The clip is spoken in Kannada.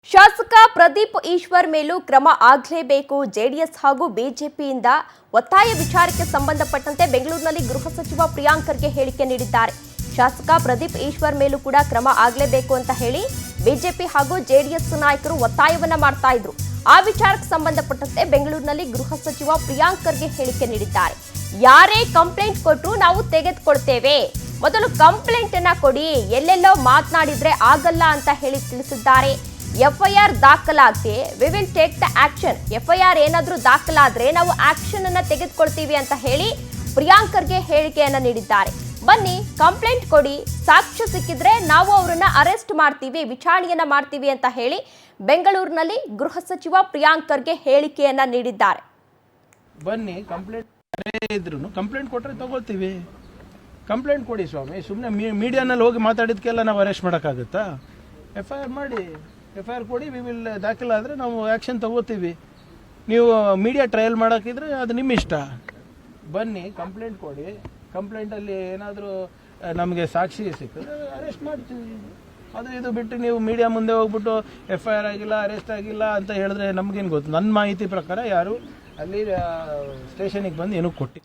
ಶಾಸಕ ಪ್ರದೀಪ್ ಈಶ್ವರ್ ಮೇಲೂ ಕ್ರಮ ಆಗಲೇಬೇಕು. ಜೆಡಿಎಸ್ ಹಾಗೂ ಬಿಜೆಪಿಯಿಂದ ಒತ್ತಾಯ ವಿಚಾರಕ್ಕೆ ಸಂಬಂಧಪಟ್ಟಂತೆ ಬೆಂಗಳೂರಿನಲ್ಲಿ ಗೃಹ ಸಚಿವ ಪ್ರಿಯಾಂಕ್ ಖರ್ಗೆ ಹೇಳಿಕೆ ನೀಡಿದ್ದಾರೆ. ಶಾಸಕ ಪ್ರದೀಪ್ ಈಶ್ವರ್ ಮೇಲೂ ಕೂಡ ಕ್ರಮ ಆಗಲೇಬೇಕು ಅಂತ ಹೇಳಿ ಬಿಜೆಪಿ ಹಾಗೂ ಜೆಡಿಎಸ್ ನಾಯಕರು ಒತ್ತಾಯವನ್ನ ಮಾಡ್ತಾ ಇದ್ರು. ಆ ವಿಚಾರಕ್ಕೆ ಸಂಬಂಧಪಟ್ಟಂತೆ ಬೆಂಗಳೂರಿನಲ್ಲಿ ಗೃಹ ಸಚಿವ ಪ್ರಿಯಾಂಕ್ ಖರ್ಗೆ ಹೇಳಿಕೆ ನೀಡಿದ್ದಾರೆ. ಯಾರೇ ಕಂಪ್ಲೇಂಟ್ ಕೊಟ್ಟರು ನಾವು ತೆಗೆದುಕೊಳ್ತೇವೆ, ಮೊದಲು ಕಂಪ್ಲೇಂಟ್ ಅನ್ನ ಕೊಡಿ, ಎಲ್ಲೆಲ್ಲೋ ಮಾತನಾಡಿದ್ರೆ ಆಗಲ್ಲ ಅಂತ ಹೇಳಿ ತಿಳಿಸಿದ್ದಾರೆ. ಎಫ್ಐಆರ್ ದಾಖಲಾಗಿ we will take the action. FIR ಏನಾದ್ರೂ ದಾಖಲಾದ್ರೆ ನಾವು ಆಕ್ಷನ್ ಅನ್ನ ತೆಗೆದುಕೊಳ್ತೀವಿ ಅಂತ ಹೇಳಿ ಪ್ರಿಯಾಂಕ್ ಖರ್ಗೆ ಹೇಳಿಕೆಯನ್ನ ನೀಡಿದ್ದಾರೆ. ಬನ್ನಿ ಕಂಪ್ಲೇಂಟ್ ಕೊಡಿ, ಸಾಕ್ಷ್ಯ ಸಿಕ್ಕಿದ್ರೆ ನಾವು ಅವರನ್ನ ಅರೆಸ್ಟ್ ಮಾಡ್ತೀವಿ, ವಿಚಾರಣೆಯನ್ನ ಮಾಡ್ತೀವಿ ಅಂತ ಹೇಳಿ ಬೆಂಗಳೂರಿನಲ್ಲಿ ಗೃಹ ಸಚಿವ ಪ್ರಿಯಾಂಕ್ ಖರ್ಗೆ ಹೇಳಿಕೆಯನ್ನ ನೀಡಿದ್ದಾರೆ. ಬನ್ನಿ ಕಂಪ್ಲೇಂಟ್ ಇದ್ರು ಕಂಪ್ಲೇಂಟ್ ಕೊಟ್ಟರೆ ತಗೋತೀವಿ. ಕಂಪ್ಲೇಂಟ್ ಕೊಡಿ ಸ್ವಾಮಿ, ಸುಮ್ಮನೆ ಮೀಡಿಯಾನಲ್ಲಿ ಹೋಗಿ ಮಾತಾಡಿದ್ಕೆಲ್ಲ ನಾವು ಅರೆಸ್ಟ್ ಮಾಡೋಕ್ಕಾಗುತ್ತಾ? ಎಫ್ಐಆರ್ ಮಾಡಿ, ಎಫ್ಐಆರ್ ಕೊಡಿ, ವಿ ವಿಲ್ ದಾಖಲಾದರೆ ನಾವು ಆ್ಯಕ್ಷನ್ ತಗೋತೀವಿ. ನೀವು ಮೀಡಿಯಾ ಟ್ರಯಲ್ ಮಾಡೋಕ್ಕಿದ್ರೆ ಅದು ನಿಮ್ಮ ಇಷ್ಟ. ಬನ್ನಿ ಕಂಪ್ಲೇಂಟ್ ಕೊಡಿ, ಕಂಪ್ಲೇಂಟಲ್ಲಿ ಏನಾದರೂ ನಮಗೆ ಸಾಕ್ಷಿ ಸಿಕ್ಕಿದ್ರೆ ಅರೆಸ್ಟ್ ಮಾಡ್ತೀವಿ. ಆದರೆ ಇದು ಬಿಟ್ಟು ನೀವು ಮೀಡಿಯಾ ಮುಂದೆ ಹೋಗ್ಬಿಟ್ಟು ಎಫ್ಐಆರ್ ಆಗಿಲ್ಲ, ಅರೆಸ್ಟ್ ಆಗಿಲ್ಲ ಅಂತ ಹೇಳಿದ್ರೆ ನಮಗೇನು ಗೊತ್ತು? ನನ್ನ ಮಾಹಿತಿ ಪ್ರಕಾರ ಯಾರು ಅಲ್ಲಿ ಸ್ಟೇಷನಿಗೆ ಬಂದು ಏನೂ ಕೊಟ್ಟು